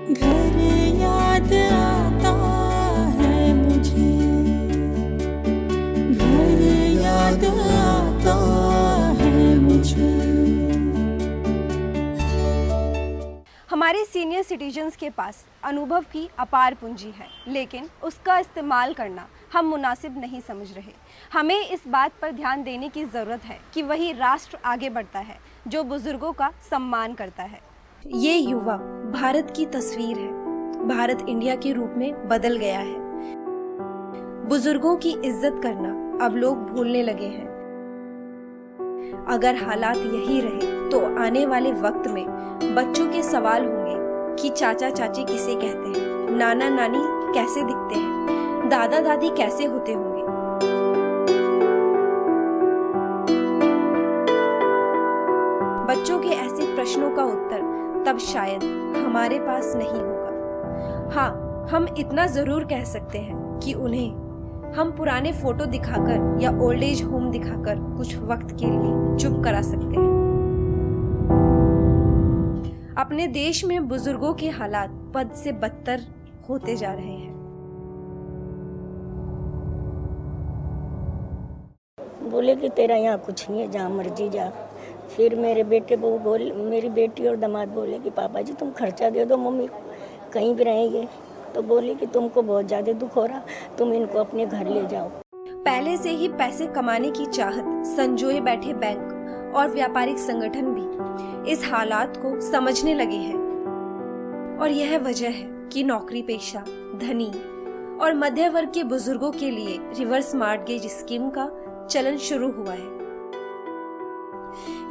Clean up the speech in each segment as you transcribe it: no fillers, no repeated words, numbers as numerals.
घर याद आता है मुझे, घर याद आता है मुझे। हमारे सीनियर सिटीजन्स के पास अनुभव की अपार पूंजी है, लेकिन उसका इस्तेमाल करना हम मुनासिब नहीं समझ रहे। हमें इस बात पर ध्यान देने की ज़रूरत है कि वही राष्ट्र आगे बढ़ता है जो बुजुर्गों का सम्मान करता है। ये युवा भारत की तस्वीर है। भारत इंडिया के रूप में बदल गया है। बुजुर्गों की इज्जत करना अब लोग भूलने लगे हैं। अगर हालात यही रहे तो आने वाले वक्त में बच्चों के सवाल होंगे कि चाचा चाची किसे कहते हैं, नाना नानी कैसे दिखते हैं, दादा दादी कैसे होते होंगे। बच्चों के ऐसे प्रश्नों का उत्तर तब शायद हमारे पास नहीं होगा। हाँ, हम इतना जरूर कह सकते हैं कि उन्हें हम पुराने फोटो दिखाकर या ओल्ड एज होम दिखाकर कुछ वक्त के लिए चुप करा सकते हैं। अपने देश में बुजुर्गों के हालात बद से बदतर होते जा रहे हैं। बोले कि तेरा यहाँ कुछ नहीं है, जहाँ मर्जी जा। फिर मेरे बेटे वो बोल, मेरी बेटी और दामाद बोले कि पापा जी तुम खर्चा दे दो मम्मी को, कहीं भी रहेंगे। तो बोले कि तुमको बहुत ज़्यादा दुख हो रहा, तुम इनको अपने घर ले जाओ। पहले से ही पैसे कमाने की चाहत संजोए बैठे बैंक और व्यापारिक संगठन भी इस हालात को समझने लगे हैं, और यह वजह है कि नौकरी पेशा, धनी और मध्य वर्ग के बुजुर्गों के लिए रिवर्स मॉर्टगेज स्कीम का चलन शुरू हुआ है।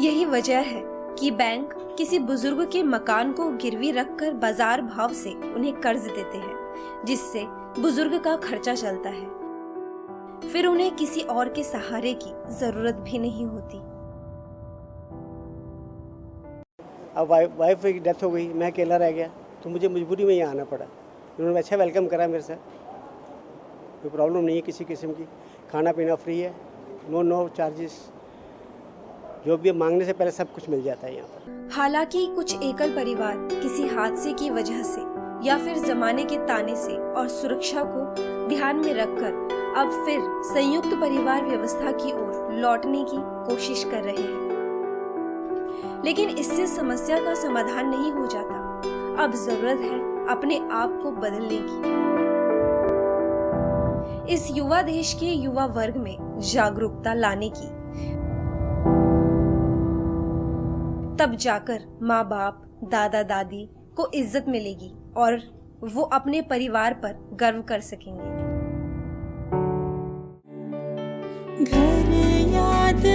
यही वजह है कि बैंक किसी बुजुर्ग के मकान को गिरवी रखकर बाजार भाव से उन्हें कर्ज देते हैं, जिससे बुजुर्ग का खर्चा चलता है। फिर उन्हें किसी और के सहारे की जरूरत भी नहीं होती। अब वाइफ की डेथ हो गई, मैं अकेला रह गया, तो मुझे मजबूरी में यहाँ आना पड़ा। उन्होंने अच्छा वेलकम करा मेरे साथ, कोई प्रॉब्लम नहीं है किसी किस्म की, खाना पीना फ्री है, नो चार्जेस, जो भी मांगने से पहले सब कुछ मिल जाता है यहाँ पर। हालांकि कुछ एकल परिवार किसी हादसे की वजह से या फिर जमाने के ताने से और सुरक्षा को ध्यान में रखकर अब फिर संयुक्त परिवार व्यवस्था की ओर लौटने की कोशिश कर रहे हैं, लेकिन इससे समस्या का समाधान नहीं हो जाता। अब जरूरत है अपने आप को बदलने की। इस युवा देश के युवा वर्ग में जागरूकता लाने की। तब जाकर माँ बाप, दादा दादी को इज्जत मिलेगी और वो अपने परिवार पर गर्व कर सकेंगे। घर याद